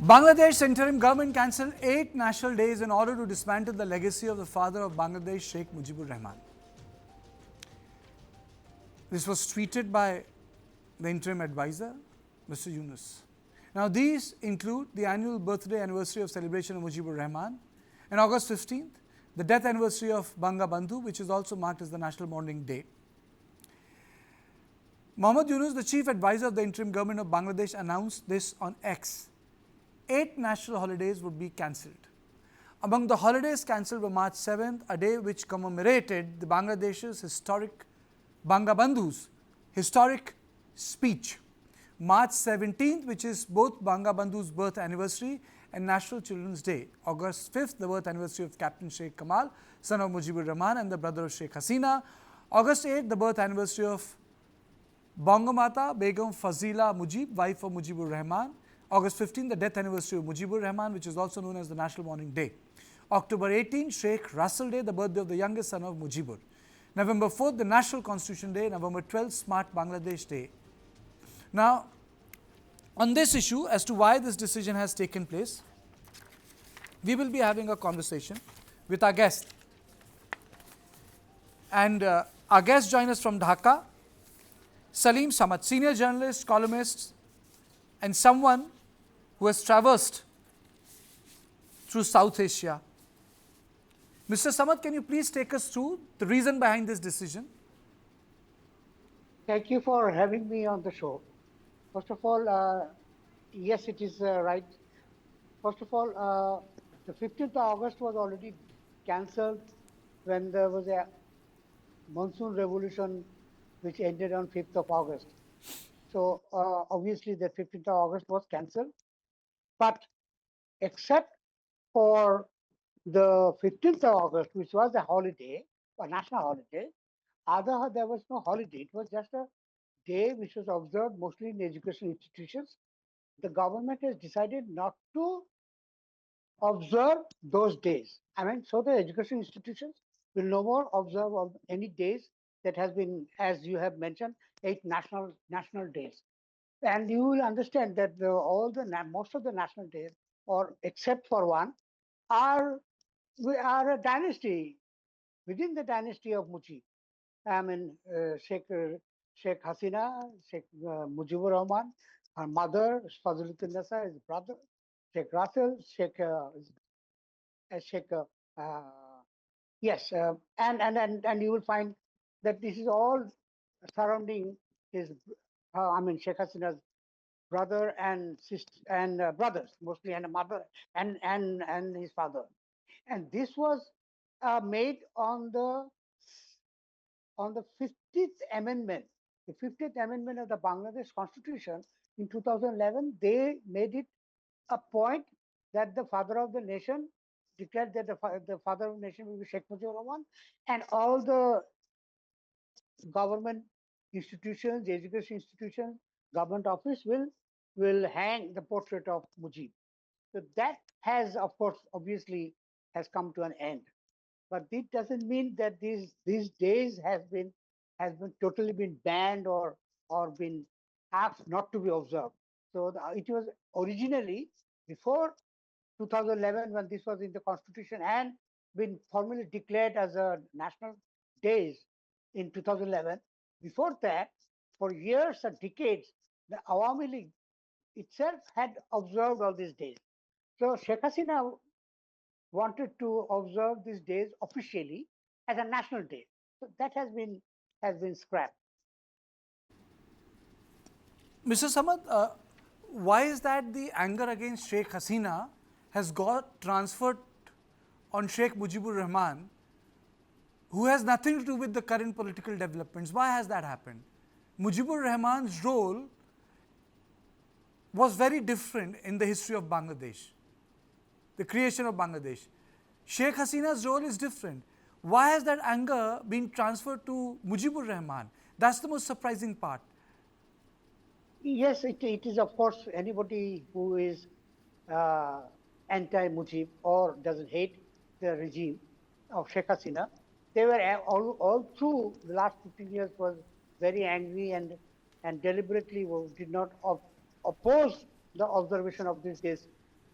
Bangladesh interim government cancelled 8 national days in order to dismantle the legacy of the father of Bangladesh, Sheikh Mujibur Rahman. This was tweeted by the interim advisor, Mr. Yunus. Now, these include the annual birthday anniversary of celebration of Mujibur Rahman, and August 15th, the death anniversary of Banga Bandhu, which is also marked as the National Mourning Day. Mohammad Yunus, the chief advisor of the interim government of Bangladesh, announced this on X. 8 national holidays would be cancelled. Among the holidays cancelled were March 7th, a day which commemorated the Bangladesh's historic Banga Bandhu's historic speech. March 17th, which is both Banga Bandhu's birth anniversary and National Children's Day. August 5th, the birth anniversary of Captain Sheikh Kamal, son of Mujibur Rahman and the brother of Sheikh Hasina. August 8th, the birth anniversary of Bangamata Begum Fazila Mujib, wife of Mujibur Rahman. August 15th, the death anniversary of Mujibur Rahman, which is also known as the National Mourning Day. October 18th, Sheikh Russell Day, the birthday of the youngest son of Mujibur. November 4th, the National Constitution Day. November 12th, Smart Bangladesh Day. Now, on this issue as to why this decision has taken place, we will be having a conversation with our guest. And our guests join us from Dhaka, Saleem Samad, senior journalist, columnist, and someone who has traversed through South Asia. Mr. Samad, can you please take us through the reason behind this decision? Thank you for having me on the show. First of all, yes, it is right. First of all, the 15th of August was already cancelled when there was a monsoon revolution which ended on 5th of August. So obviously the 15th of August was cancelled. But except for the 15th of August, which was a holiday, a national holiday, there was no holiday. It was just a day which was observed mostly in education institutions. The government has decided not to observe those days. I mean, so the education institutions will no more observe any days that has been, as you have mentioned, 8 national days. And you will understand that most of the national days, or except for one, are a dynasty within the dynasty of Mujib. I mean, Sheikh Hasina, Sheikh Mujibur Rahman, her mother, Fazluddin Nasa, his brother, Sheikh Russell, Sheikh, yes, and you will find that this is all surrounding his, Sheikh Hasina's brother and sister and brothers mostly, and a mother and his father, and this was made on the 50th amendment. The 50th amendment of the Bangladesh Constitution in 2011, they made it a point that the father of the nation declared that the father of the nation will be Sheikh Mujibur Rahman, and all the government institutions, education institutions, government office will hang the portrait of Mujib. So that has, of course, obviously has come to an end. But this doesn't mean that these days has been totally been banned or been asked not to be observed. So it was originally before 2011, when this was in the constitution and been formally declared as a national days in 2011. Before that, for years and decades, the Awami League itself had observed all these days. So Sheikh Hasina wanted to observe these days officially as a national day. So that has been scrapped. Mr. Samad, why is that the anger against Sheikh Hasina has got transferred on Sheikh Mujibur Rahman, who has nothing to do with the current political developments? Why has that happened? Mujibur Rahman's role was very different in the history of Bangladesh, the creation of Bangladesh. Sheikh Hasina's role is different. Why has that anger been transferred to Mujibur Rahman? That's the most surprising part. Yes, it is, of course, anybody who is anti-Mujib or doesn't hate the regime of Sheikh Hasina. They were all through the last 15 years was very angry and deliberately did not oppose the observation of these days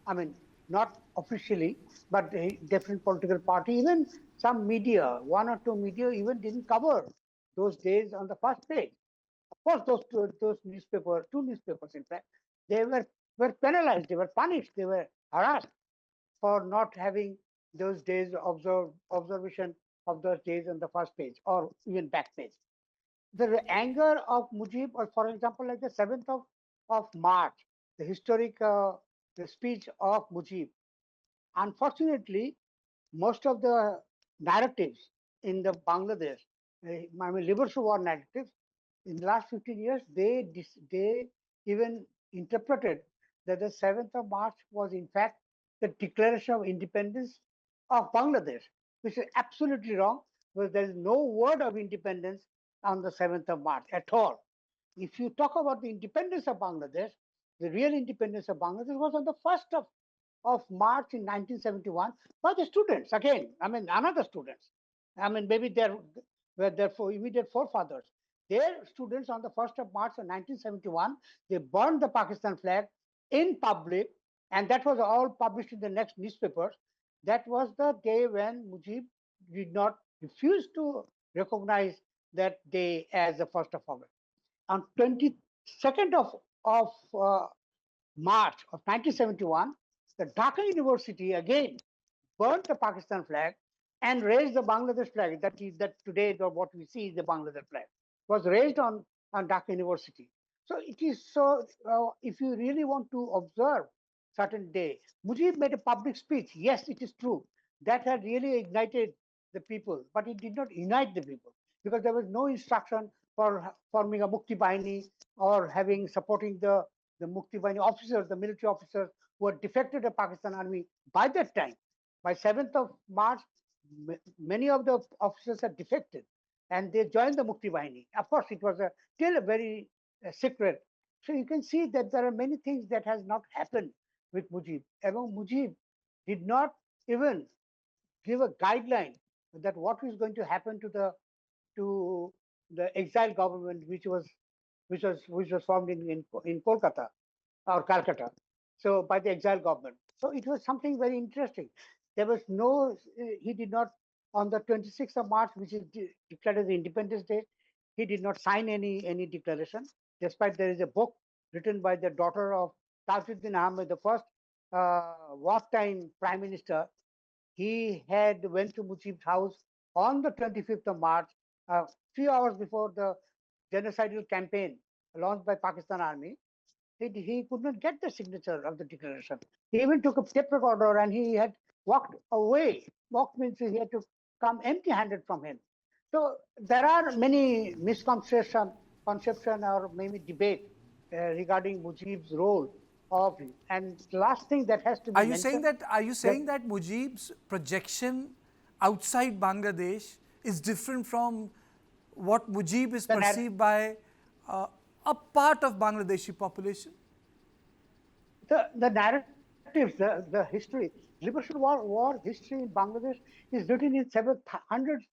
I mean, not officially, but a different political party, even some media, one or two media even didn't cover those days on the first page. Of course, those newspapers, two newspapers in fact, they were penalized, they were punished, they were harassed for not having those days observation of those days on the first page or even back page. The anger of Mujib, or for example, like the 7th of March, the historic the speech of Mujib. Unfortunately, most of the narratives in the Bangladesh, I mean, liberation war narratives, in the last 15 years, they even interpreted that the 7th of March was in fact the declaration of independence of Bangladesh, which is absolutely wrong, because there is no word of independence on the 7th of March at all. If you talk about the independence of Bangladesh, the real independence of Bangladesh was on the 1st of March in 1971 by the students. Again, I mean, another students. I mean, maybe were their immediate forefathers. Their students on the 1st of March of 1971, they burned the Pakistan flag in public, and that was all published in the next newspapers. That was the day when Mujib did not refuse to recognize that day as the 1st of August. On 22nd of March of 1971, the Dhaka University again burnt the Pakistan flag and raised the Bangladesh flag. That today what we see is the Bangladesh flag was raised on Dhaka University. So it is so. If you really want to observe certain day, Mujib made a public speech. Yes, it is true that had really ignited the people, but it did not unite the people because there was no instruction for forming a Mukti Bahini or having supporting the Mukti Bahini officers, the military officers who had defected to Pakistan army by that time. By 7th of March, many of the officers had defected and they joined the Mukti Bahini. Of course, it was still a very secret. So you can see that there are many things that has not happened with Mujib. Even Mujib did not even give a guideline that what is going to happen to the exile government, which was formed in Kolkata or Calcutta, so by the exile government. So it was something very interesting. There was no, he did not, on the 26th of March, which is declared as Independence Day, he did not sign any declaration, despite there is a book written by the daughter of Tajuddin Ahmed, the first wartime prime minister. He had went to Mujib's house on the 25th of March, a few hours before the genocidal campaign launched by Pakistan Army. He could not get the signature of the declaration. He even took a tape recorder and he had walked away. Walked means he had to come empty-handed from him. So there are many conception or maybe debate regarding Mujib's role of, and the last thing that has to be mentioned Are you that saying that Mujib's projection outside Bangladesh is different from what Mujib is the perceived by a part of Bangladeshi population? the narratives, the history, liberation war history in Bangladesh is written in several hundreds.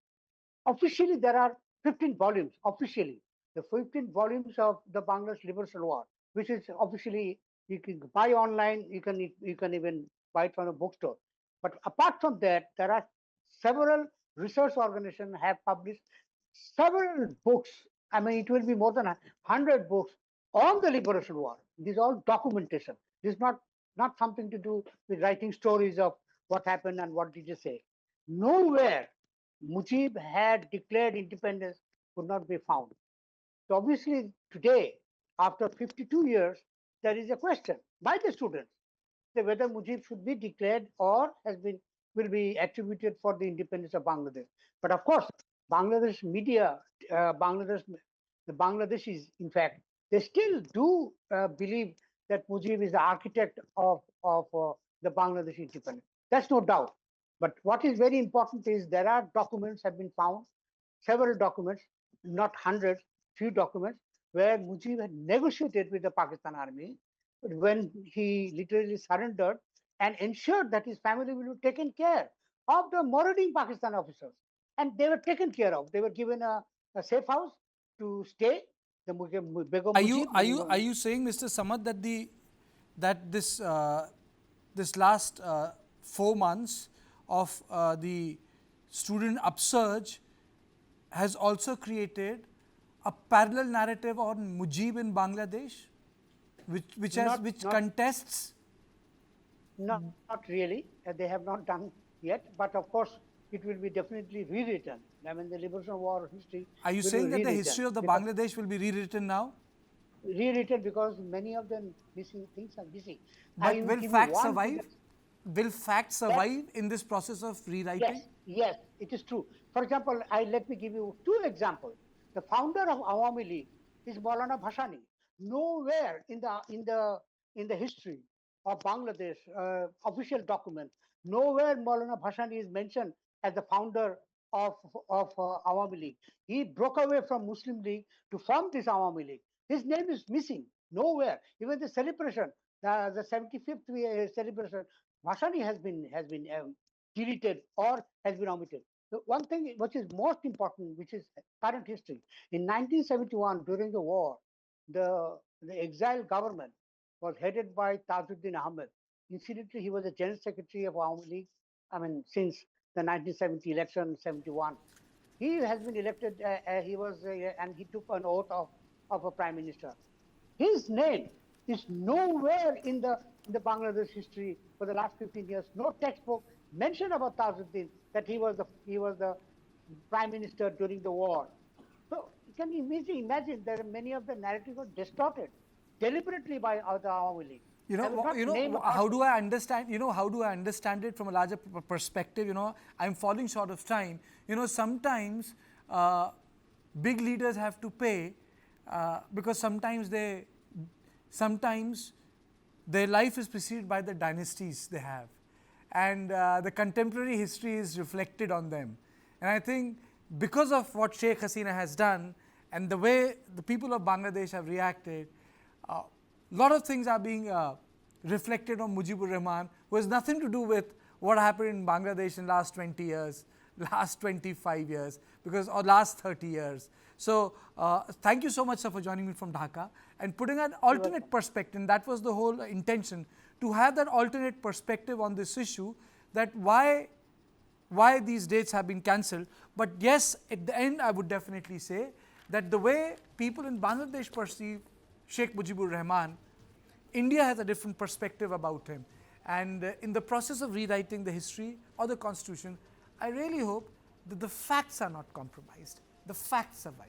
Officially, there are 15 volumes. Officially, the 15 volumes of the Bangladesh Liberation War, which is officially you can buy online. You can even buy it from a bookstore. But apart from that, there are several research organizations have published several books. I mean, it will be more than 100 books on the Liberation War. These are all documentation. This is not something to do with writing stories of what happened and what did you say. Nowhere Mujib had declared independence could not be found. So obviously today, after 52 years, there is a question by the students whether Mujib should be declared or will be attributed for the independence of Bangladesh. But of course, Bangladesh media, the Bangladeshis, in fact, they still do believe that Mujib is the architect of the Bangladesh independence. That's no doubt. But what is very important is there are documents have been found, several documents, not hundreds, few documents, where Mujib had negotiated with the Pakistan army when he literally surrendered and ensured that his family will be taken care of the marauding Pakistan officers. And they were taken care of. They were given a safe house to stay. The Begum Are you Mujib, are you are you saying, Mr. Samad, that this this last 4 months of the student upsurge has also created a parallel narrative on Mujib in Bangladesh, which contests. Not really. They have not done yet, but of course, it will be definitely rewritten. I mean, the Liberation War history. Are you saying that the history of the Bangladesh will be rewritten now? Rewritten because many of the missing things are missing. But will facts survive? Will facts survive in this process of rewriting? Yes, it is true. For example, let me give you 2 examples. The founder of Awami League is Maulana Bhashani. Nowhere in the history of Bangladesh official document, nowhere Maulana Bhashani is mentioned as the founder of Awami League. He broke away from Muslim League to form this Awami League. His name is missing nowhere. Even the celebration, the 75th celebration, Bhashani has been deleted or has been omitted. The one thing which is most important, which is current history, in 1971 during the war, the exiled government was headed by Tajuddin Ahmed. Incidentally, he was the general secretary of Awami League. I mean, since the 1970 election, 71, he has been elected. He was, and he took an oath of a prime minister. His name is nowhere in the Bangladesh history for the last 15 years. No textbook mentioned about Tajuddin that he was the prime minister during the war. So can you imagine that many of the narratives were distorted deliberately by the Awami League. How do I understand? How do I understand it from a larger perspective? I'm falling short of time. Sometimes big leaders have to pay because sometimes their life is preceded by the dynasties they have, and the contemporary history is reflected on them. And I think because of what Sheikh Hasina has done and the way the people of Bangladesh have reacted, a lot of things are being reflected on Mujibur Rahman, who has nothing to do with what happened in Bangladesh in last 20 years, last 25 years, or last 30 years. So thank you so much, sir, for joining me from Dhaka and putting an alternate perspective. And that was the whole intention, to have that alternate perspective on this issue, that why these dates have been cancelled. But yes, at the end, I would definitely say that the way people in Bangladesh perceive Sheikh Mujibur Rahman, India has a different perspective about him. And in the process of rewriting the history or the constitution, I really hope that the facts are not compromised. The facts survive.